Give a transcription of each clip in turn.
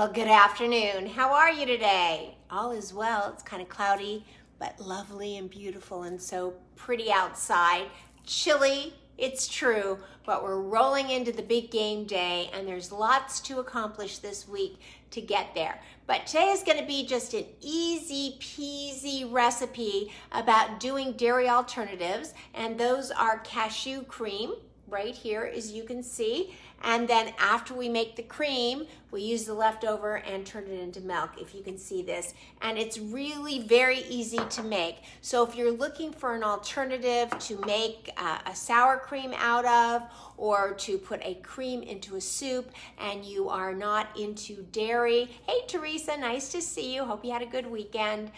Well, good afternoon. How are you today? All is well. It's kind of cloudy, but lovely and beautiful and so pretty outside. Chilly, it's true, but we're rolling into the big game day and there's lots to accomplish this week to get there. But today is going to be just an easy peasy recipe about doing dairy alternatives, and those are cashew cream right here, as you can see. And then after we make the cream, we use the leftover and turn it into milk, if you can see this. And it's really very easy to make. So if you're looking for an alternative to make a sour cream out of, or to put a cream into a soup, and you are not into dairy, hey Teresa, nice to see you. Hope you had a good weekend.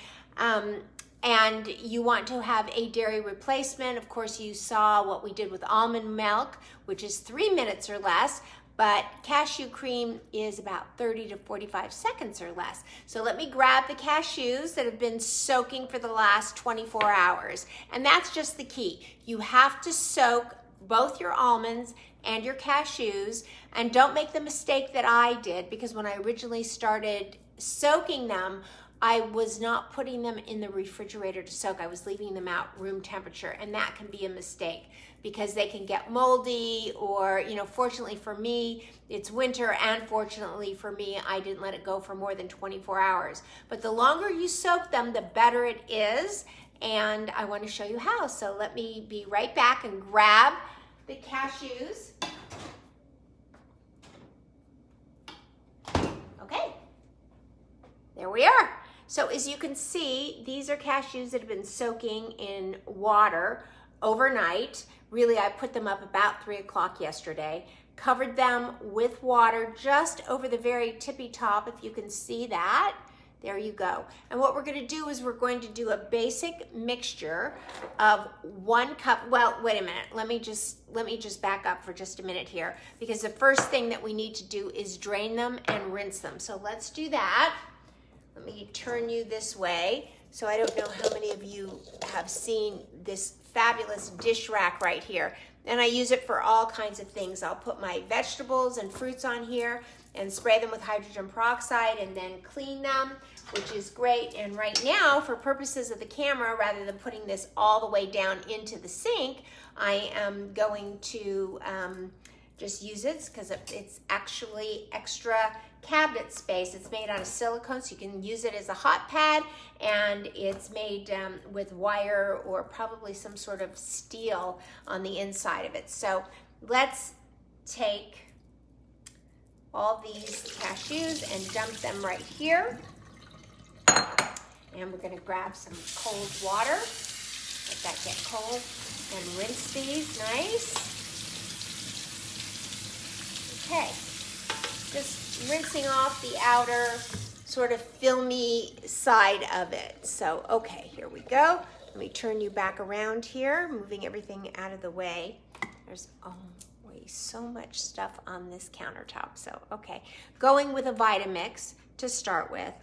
And you want to have a dairy replacement. Of course, you saw what we did with almond milk, which is 3 minutes or less, but cashew cream is about 30 to 45 seconds or less. So let me grab the cashews that have been soaking for the last 24 hours. And that's just the key. You have to soak both your almonds and your cashews, and don't make the mistake that I did, because when I originally started soaking them, I was not putting them in the refrigerator to soak. I was leaving them out room temperature, and that can be a mistake because they can get moldy, or, fortunately for me, it's winter, and fortunately for me, I didn't let it go for more than 24 hours. But the longer you soak them, the better it is, and I want to show you how. So let me be right back and grab the cashews. Okay, there we are. So as you can see, these are cashews that have been soaking in water overnight. Really, I put them up about 3 o'clock yesterday, covered them with water just over the very tippy top, if you can see that. There you go. And what we're going to do is we're going to do a basic mixture of 1 cup. Well, wait a minute. Let me just back up for just a minute here, because the first thing that we need to do is drain them and rinse them. So let's do that. Let me turn you this way. So I don't know how many of you have seen this fabulous dish rack right here. And I use it for all kinds of things. I'll put my vegetables and fruits on here and spray them with hydrogen peroxide and then clean them, which is great. And right now, for purposes of the camera, rather than putting this all the way down into the sink, I am going to just use it because it's actually extra cabinet space. It's made out of silicone, so you can use it as a hot pad, and it's made with wire or probably some sort of steel on the inside of it. So let's take all these cashews and dump them right here. And we're going to grab some cold water, let that get cold, and rinse these nice. Okay, just rinsing off the outer sort of filmy side of it. So, okay, here we go. Let me turn you back around here, moving everything out of the way. There's always so much stuff on this countertop. So, okay, going with a Vitamix to start with.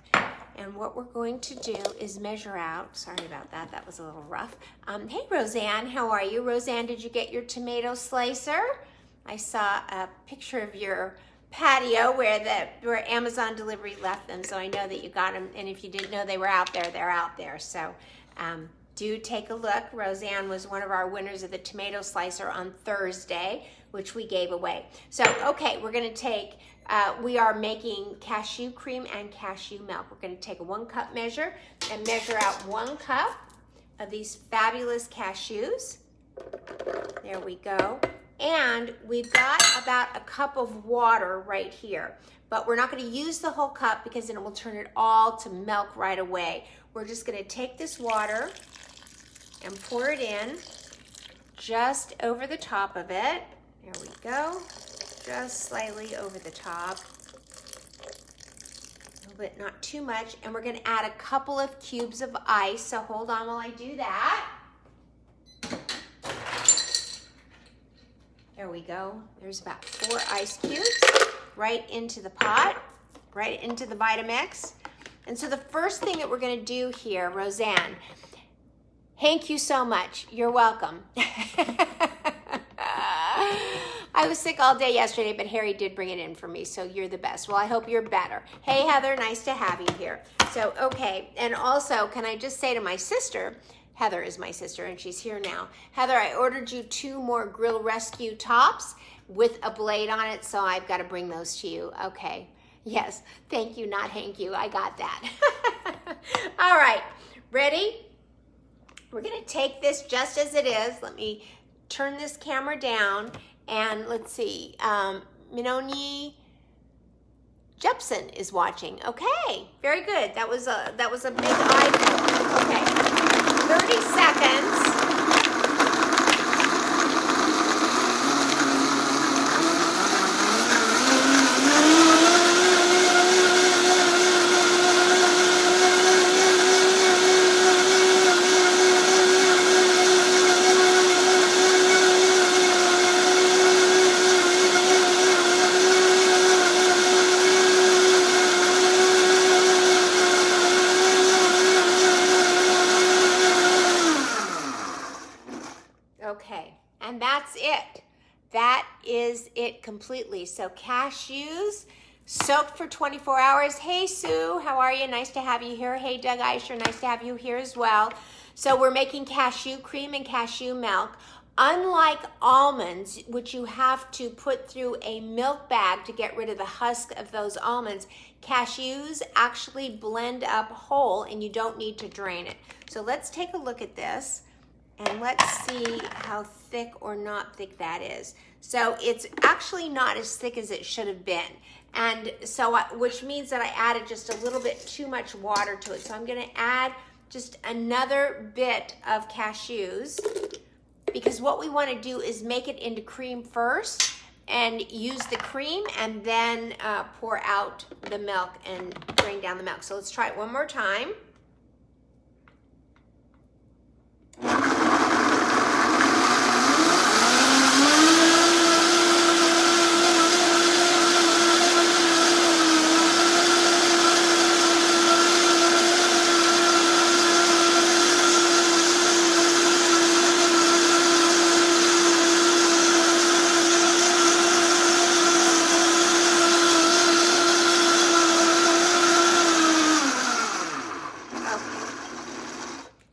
And what we're going to do is measure out, sorry about that, that was a little rough. Hey, Roseanne, how are you? Roseanne, did you get your tomato slicer? I saw a picture of your patio where Amazon delivery left them, so I know that you got them. And if you didn't know they were out there, they're out there. So do take a look. Roseanne was one of our winners of the tomato slicer on Thursday, which we gave away. So, okay, we're going to take, we are making cashew cream and cashew milk. We're going to take a 1 cup measure and measure out 1 cup of these fabulous cashews. There we go. And we've got about a cup of water right here, but we're not going to use the whole cup because then it will turn it all to milk right away. We're just going to take this water and pour it in just over the top of it. There we go. Just slightly over the top. A little bit, not too much. And we're going to add a couple of cubes of ice. So hold on while I do that. There we go. There's about 4 ice cubes right into the pot, right into the Vitamix. And so the first thing that we're going to do here, Roseanne, thank you so much. You're welcome. I was sick all day yesterday, but Harry did bring it in for me, so you're the best. Well, I hope you're better. Hey, Heather, nice to have you here. So, okay, and also, can I just say to my sister, Heather is my sister, and she's here now. Heather, I ordered you 2 more Grill Rescue tops with a blade on it, so I've got to bring those to you. Okay. Yes, thank you, not thank you. I got that. All right, ready? We're going to take this just as it is. Let me turn this camera down, and let's see. Minoni Jepson is watching. Okay, very good. That was a big eye. Okay, 30 seconds. Okay, and that's it. That is it completely. So cashews soaked for 24 hours. Hey, Sue, how are you? Nice to have you here. Hey, Doug Eischer, nice to have you here as well. So we're making cashew cream and cashew milk. Unlike almonds, which you have to put through a milk bag to get rid of the husk of those almonds, cashews actually blend up whole and you don't need to drain it. So let's take a look at this. And let's see how thick or not thick that is. So it's actually not as thick as it should have been. And so, which means that I added just a little bit too much water to it. So I'm gonna add just another bit of cashews, because what we wanna do is make it into cream first and use the cream and then pour out the milk and drain down the milk. So let's try it one more time.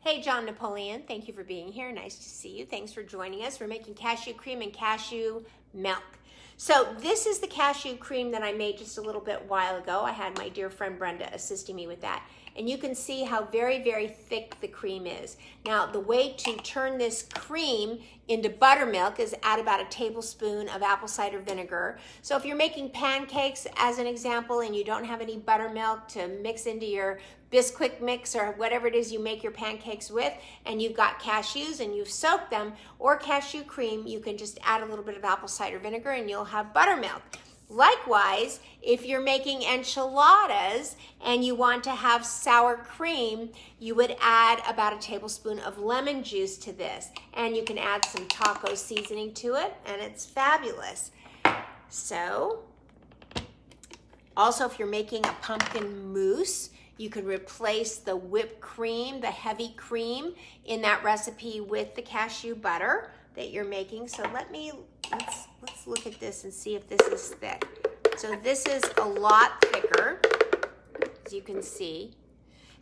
Hey, John Napoleon, thank you for being here. Nice to see you. Thanks for joining us. We're making cashew cream and cashew milk. So this is the cashew cream that I made just a little bit while ago. I had my dear friend Brenda assisting me with that. And you can see how very, very thick the cream is. Now, the way to turn this cream into buttermilk is add about a tablespoon of apple cider vinegar. So if you're making pancakes, as an example, and you don't have any buttermilk to mix into your Bisquick mix or whatever it is you make your pancakes with, and you've got cashews and you've soaked them, or cashew cream, you can just add a little bit of apple cider vinegar and you'll have buttermilk. Likewise, if you're making enchiladas and you want to have sour cream, you would add about a tablespoon of lemon juice to this. And you can add some taco seasoning to it, and it's fabulous. So, also if you're making a pumpkin mousse, you could replace the whipped cream, the heavy cream in that recipe with the cashew butter that you're making. So let's look at this and see if this is thick. So this is a lot thicker, as you can see.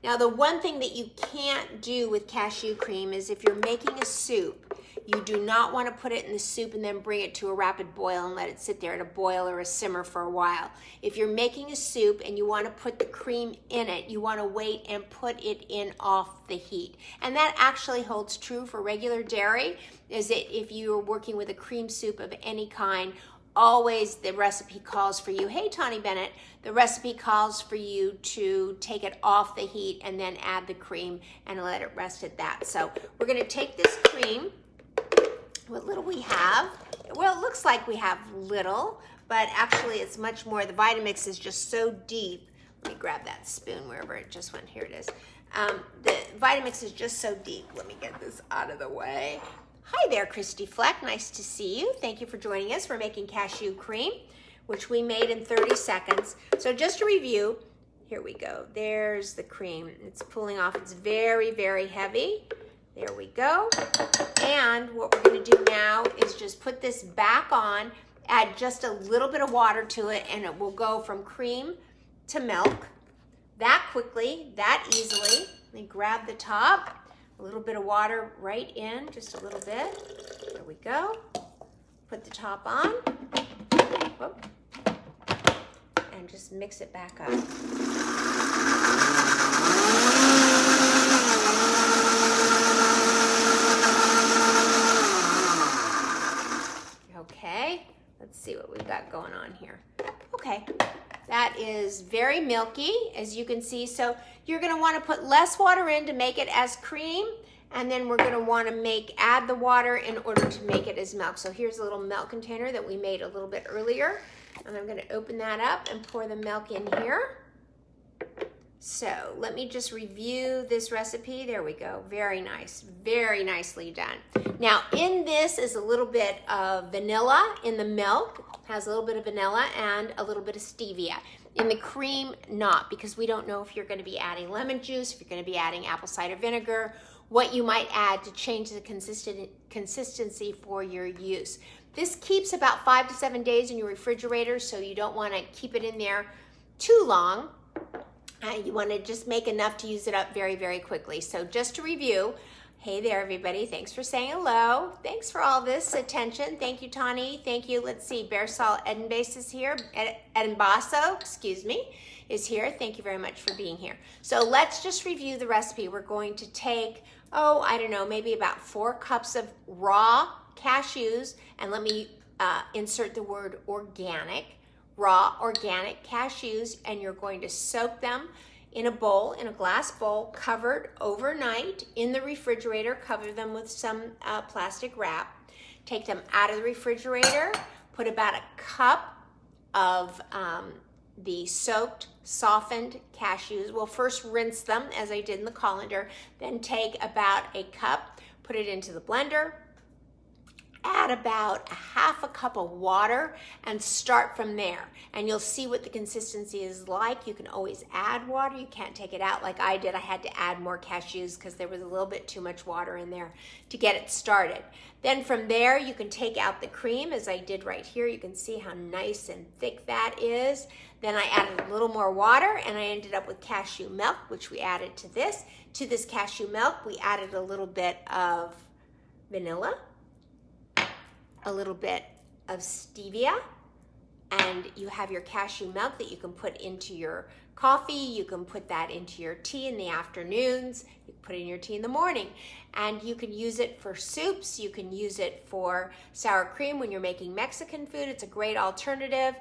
Now the one thing that you can't do with cashew cream is if you're making a soup, you do not want to put it in the soup and then bring it to a rapid boil and let it sit there at a boil or a simmer for a while. If you're making a soup and you want to put the cream in it, you want to wait and put it in off the heat. And that actually holds true for regular dairy, is that if you're working with a cream soup of any kind, always the recipe calls for you, hey Tawny Bennett, the recipe calls for you to take it off the heat and then add the cream and let it rest at that. So we're going to take this cream, what little we have. Well, it looks like we have little, but actually it's much more. The Vitamix is just so deep. Let me grab that spoon wherever it just went. Here it is. The Vitamix is just so deep. Let me get this out of the way. Hi there, Christy Fleck. Nice to see you. Thank you for joining us. We're making cashew cream, which we made in 30 seconds. So just to review, here we go. There's the cream. It's pulling off. It's very, very heavy. There we go. And what we're going to do now is just put this back on add just a little bit of water to it, and it will go from cream to milk that quickly, that easily. Let me grab the top, a little bit of water right in, just a little bit. There we go. Put the top on. Whoop. And just mix it back up. Okay, let's see what we've got going on here. Okay, that is very milky, as you can see. So you're gonna wanna put less water in to make it as cream, and then we're gonna wanna add the water in order to make it as milk. So here's a little milk container that we made a little bit earlier. And I'm gonna open that up and pour the milk in here. So let me just review this recipe. There we go, very nice, very nicely done. Now in this is a little bit of vanilla in the milk, has a little bit of vanilla and a little bit of stevia. In the cream, not, because we don't know if you're gonna be adding lemon juice, if you're gonna be adding apple cider vinegar, what you might add to change the consistency for your use. This keeps about 5 to 7 days in your refrigerator, so you don't wanna keep it in there too long. You wanna just make enough to use it up very, very quickly. So just to review, hey there everybody, thanks for saying hello. Thanks for all this attention. Thank you, Tani. Thank you, let's see, Bearsall Edenbase is here, Edenbasso, excuse me, is here. Thank you very much for being here. So let's just review the recipe. We're going to take, I don't know, maybe about 4 cups of raw cashews, and let me insert the word organic, raw organic cashews, and you're going to soak them in a bowl, in a glass bowl, covered overnight in the refrigerator. Cover them with some plastic wrap. Take them out of the refrigerator, put about a cup of the soaked, softened cashews. We'll first rinse them, as I did in the colander, then take about a cup, put it into the blender, add about a half a cup of water, and start from there. And you'll see what the consistency is like. You can always add water. You can't take it out like I did. I had to add more cashews because there was a little bit too much water in there to get it started. Then from there, you can take out the cream, as I did right here. You can see how nice and thick that is. Then I added a little more water, and I ended up with cashew milk, which we added to this. To this cashew milk, we added a little bit of vanilla, a little bit of stevia, and you have your cashew milk that you can put into your coffee. You can put that into your tea in the afternoons. You can put it in your tea in the morning. And you can use it for soups. You can use it for sour cream when you're making Mexican food. It's a great alternative.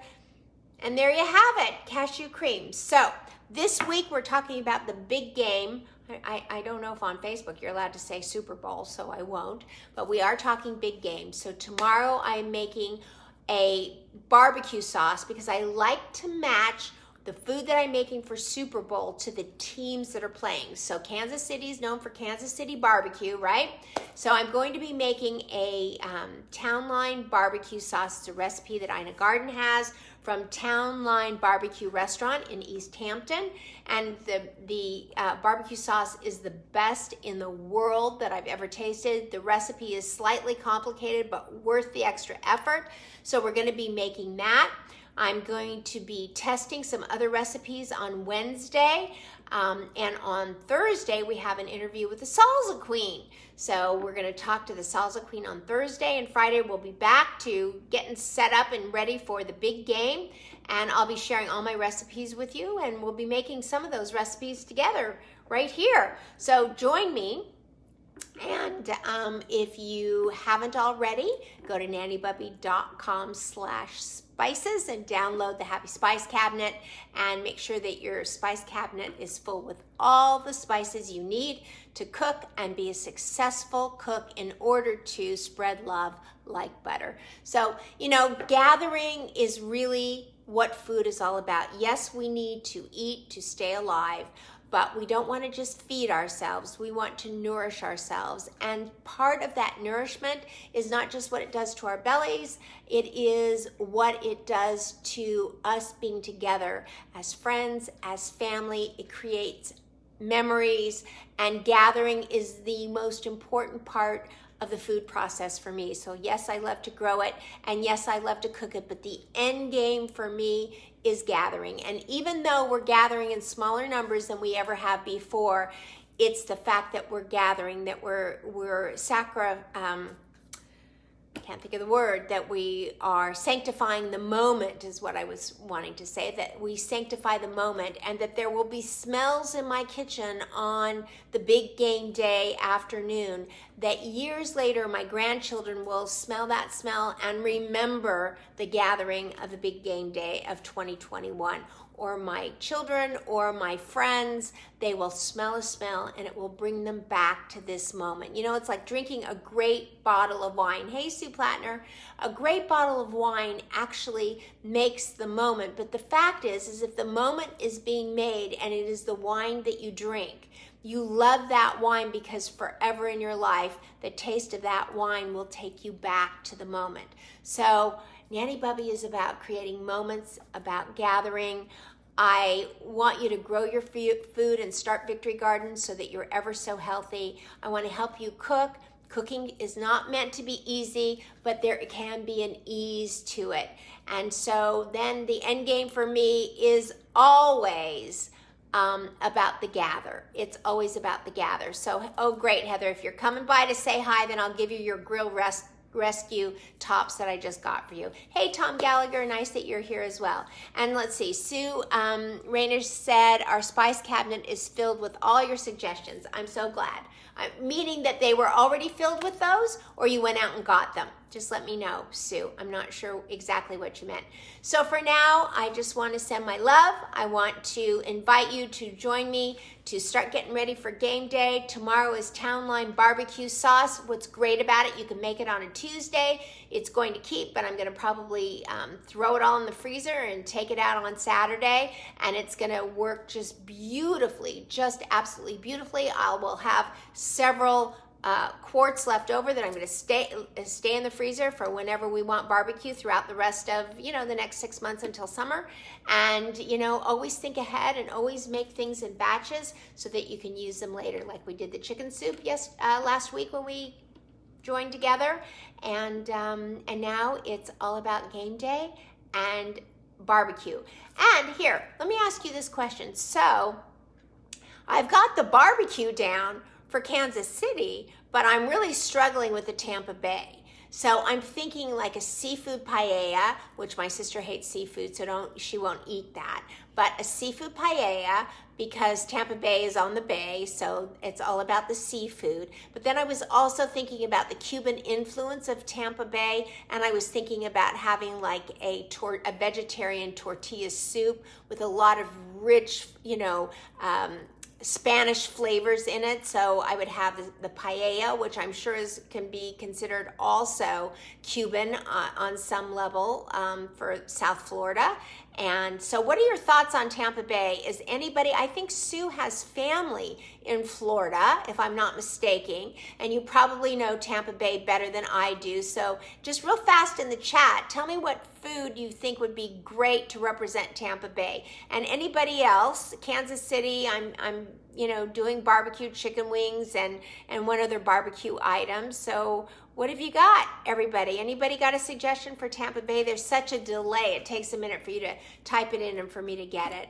And there you have it, cashew cream. So this week we're talking about the big game. I don't know if on Facebook you're allowed to say Super Bowl, so I won't, but we are talking big games. So tomorrow I'm making a barbecue sauce because I like to match the food that I'm making for Super Bowl to the teams that are playing. So Kansas City is known for Kansas City barbecue, right? So I'm going to be making a Town Line barbecue sauce. It's a recipe that Ina Garden has from Town Line Barbecue Restaurant in East Hampton. And the barbecue sauce is the best in the world that I've ever tasted. The recipe is slightly complicated, but worth the extra effort. So we're gonna be making that. I'm going to be testing some other recipes on Wednesday. And on Thursday, we have an interview with the Salsa Queen. So we're gonna talk to the Salsa Queen on Thursday, and Friday we'll be back to getting set up and ready for the big game. And I'll be sharing all my recipes with you, and we'll be making some of those recipes together right here. So join me. And if you haven't already, go to nannybubby.com/spices and download the Happy Spice Cabinet, and make sure that your spice cabinet is full with all the spices you need to cook and be a successful cook in order to spread love like butter. So, you know, gathering is really what food is all about. Yes, we need to eat to stay alive, but we don't want to just feed ourselves. We want to nourish ourselves. And part of that nourishment is not just what it does to our bellies, it is what it does to us being together as friends, as family. It creates memories, and gathering is the most important part of the food process for me. So yes, I love to grow it, and yes, I love to cook it, but the end game for me is gathering. And even though we're gathering in smaller numbers than we ever have before, it's the fact that we're gathering, that can't think of the word, that we are sanctifying the moment is what I was wanting to say, that we sanctify the moment, and that there will be smells in my kitchen on the big game day afternoon that years later my grandchildren will smell that smell and remember the gathering of the big game day of 2021. Or my children or my friends, they will smell a smell and it will bring them back to this moment. You know, it's like drinking a great bottle of wine. Hey, Sue Plattner, a great bottle of wine actually makes the moment. But the fact is if the moment is being made and it is the wine that you drink, you love that wine because forever in your life, the taste of that wine will take you back to the moment. So Nanny Bubby is about creating moments, about gathering. I want you to grow your food and start victory gardens so that you're ever so healthy. I want to help you cook. Cooking is not meant to be easy, but there can be an ease to it. And so then the end game for me is always about the gather. It's always about the gather. So, oh great, Heather, if you're coming by to say hi, then I'll give you your grill rescue tops that I just got for you. Hey, Tom Gallagher, nice that you're here as well. And let's see, Sue Rayner said, our spice cabinet is filled with all your suggestions. I'm so glad. Meaning that they were already filled with those, or you went out and got them. Just let me know, Sue. I'm not sure exactly what you meant. So for now, I just want to send my love. I want to invite you to join me to start getting ready for game day. Tomorrow is Town Line barbecue sauce. What's great about it, you can make it on a Tuesday. It's going to keep, but I'm going to probably throw it all in the freezer and take it out on Saturday, and it's going to work just beautifully, just absolutely beautifully. I will have several quarts left over that I'm going to stay in the freezer for whenever we want barbecue throughout the rest of, the next 6 months until summer. And, always think ahead and always make things in batches so that you can use them later, like we did the chicken soup last week when we joined together. And now it's all about game day and barbecue. And here, let me ask you this question. So I've got the barbecue down for Kansas City, but I'm really struggling with the Tampa Bay. So I'm thinking like a seafood paella, which my sister hates seafood, so she won't eat that. But a seafood paella, because Tampa Bay is on the bay, so it's all about the seafood. But then I was also thinking about the Cuban influence of Tampa Bay, and I was thinking about having like a vegetarian tortilla soup with a lot of rich, Spanish flavors in it. So I would have the paella, which I'm sure can be considered also Cuban on some level for South Florida. And so what are your thoughts on Tampa Bay? Is anybody, I think Sue has family in Florida, if I'm not mistaken, and you probably know Tampa Bay better than I do. So just real fast in the chat, tell me what food you think would be great to represent Tampa Bay. And anybody else, Kansas City, I'm doing barbecue chicken wings and one other barbecue item. So what have you got, everybody? Anybody got a suggestion for Tampa Bay? There's such a delay. It takes a minute for you to type it in and for me to get it.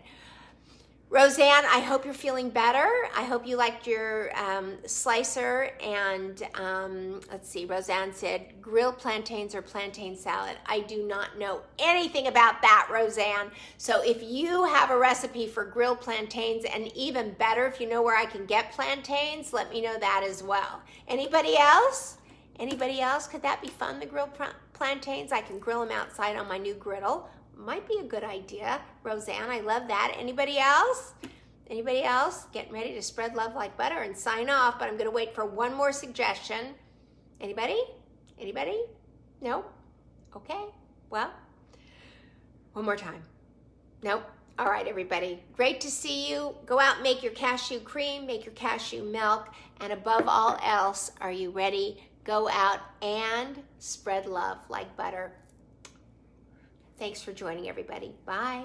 Roseanne, I hope you're feeling better. I hope you liked your slicer. And let's see, Roseanne said, grilled plantains or plantain salad. I do not know anything about that, Roseanne. So if you have a recipe for grilled plantains, and even better, if you know where I can get plantains, let me know that as well. Anybody else? Anybody else? Could that be fun, the grilled plantains? I can grill them outside on my new griddle. Might be a good idea. Roseanne, I love that. Anybody else? Anybody else? Getting ready to spread love like butter and sign off, but I'm going to wait for one more suggestion. Anybody? Anybody? No? Okay. Well, one more time. Nope. All right, everybody. Great to see you. Go out and make your cashew cream, make your cashew milk, and above all else, are you ready? Go out and spread love like butter. Thanks for joining, everybody. Bye.